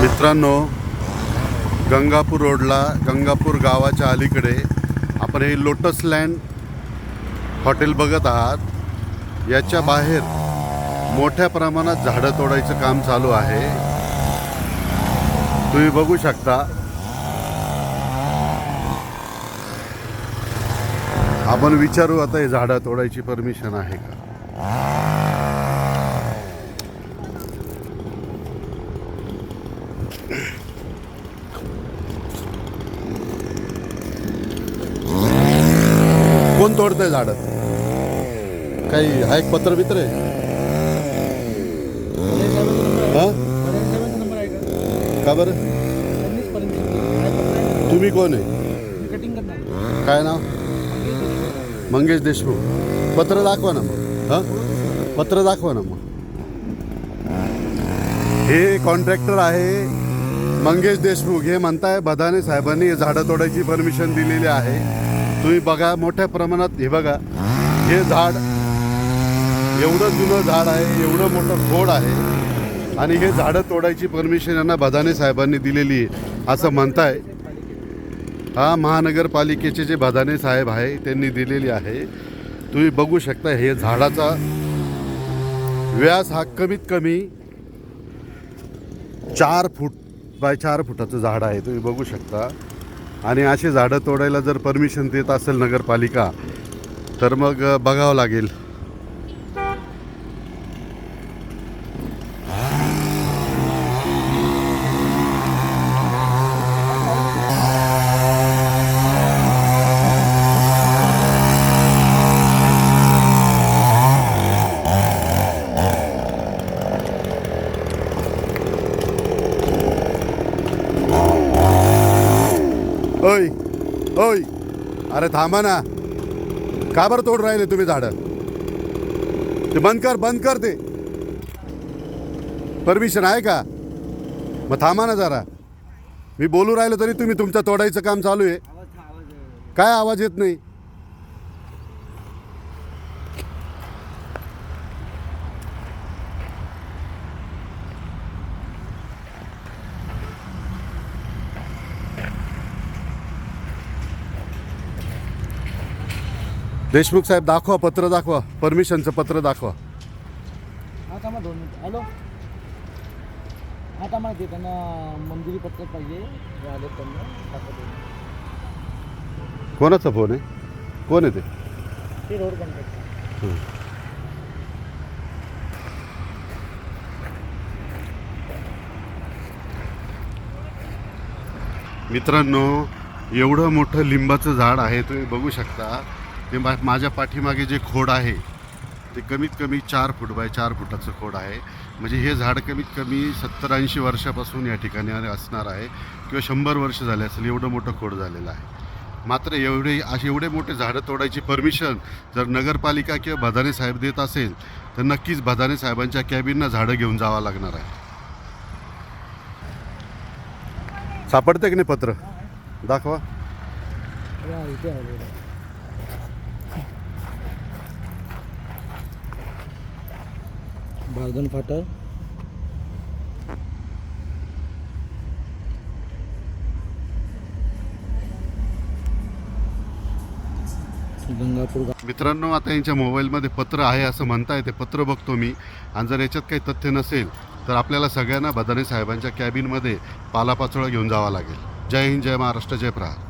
मित्रांनो, गंगापूर रोडला गंगापूर गावाच्या अलीकडे आपण हे लोटस लँड हॉटेल बघत आहात. याच्या बाहेर मोठ्या प्रमाणात झाडं तोडायचं काम चालू आहे. तुम्ही बघू शकता. आपण विचारू आता हे झाडं तोडायची परमिशन आहे का. कोण तोडतंय झाड? काही आहे पत्र बित्र आहे? का बरं? तुम्ही कोण आहे? काय नाव? मंगेश देशमुख. पत्र दाखवा ना मग. पत्र दाखवा ना मग. हे कॉन्ट्रॅक्टर आहे मंगेश देशमुख. हे म्हणताय बदाने साहेबांनी हे झाडं तोडायची परमिशन दिलेली आहे. तुम्ही बघा मोठ्या प्रमाणात. हे बघा, हे झाड एवढं जुनं झाड आहे, एवढं मोठं खोड आहे आणि हे झाडं तोडायची परमिशन यांना बदाने साहेबांनी दिलेली आहे असं म्हणताय. हा महानगरपालिकेचे जे बदाने साहेब आहे त्यांनी दिलेली आहे. तुम्ही बघू शकता. हे झाडाचा व्यास हा कमीत कमी 4 फूट बाय 4 फुटाचं झाड आहे. तुम्ही बघू शकता. आणि अशी झाडं तोडायला जर परमिशन देत असेल नगरपालिका तर मग बघावं लागेल. ओय ओय, अरे थांबा ना. का बरं तोड राहिले तुम्ही झाडं? ते बंद कर ते. परमिशन आहे का? मग थांबा ना जरा. मी बोलू राहिलो तरी तुम्ही तुमचं तोडायचं काम चालू आहे. काय आवाज येत नाही? देशमुख साहेब दाखवा, पत्र दाखवा, परमिशनचं पत्र दाखवा. आता मग 2 मिनिट. हॅलो, आता मला ते त्यांना मंजुरी पत्र पाहिजे. आले त्यांना दाखवतो. कोणाचा फोन आहे? कोण आहे ते रोड कॉन्ट्रॅक्टर. मित्रांनो, एवढं मोठं लिंबाचं झाड आहे. तुम्ही बघू शकता. ते माझ्या पाठीमागे जे खोड आहे ते कमीत कमी 4 फूट बाय 4 फुटाचं खोड आहे. म्हणजे हे झाड कमीत कमी 70-80 वर्षापासून या ठिकाणी असणार आहे किंवा 100 वर्ष झाले असेल. एवढं मोठं खोड झालेलं आहे. मात्र एवढे मोठे झाडं तोडायची परमिशन जर नगरपालिका किंवा बदाने साहेब देत असेल तर नक्कीच बदाने साहेबांच्या कॅबिनना झाडं घेऊन जावं लागणार आहे. सापडते की नाही पत्र? दाखवा. इथे आहे. बार्धन फाटा, गंगापूर. मित्रांनो, आता यांच्या मोबाईलमध्ये पत्र आहे असं म्हणताय. ते पत्र बघतो मी आणि जर याच्यात काही तथ्य नसेल तर आपल्याला सगळ्यांना बदाने साहेबांच्या कॅबिनमध्ये पालापाचोळा घेऊन जावं लागेल. जय हिंद, जय महाराष्ट्र, जय प्रहार.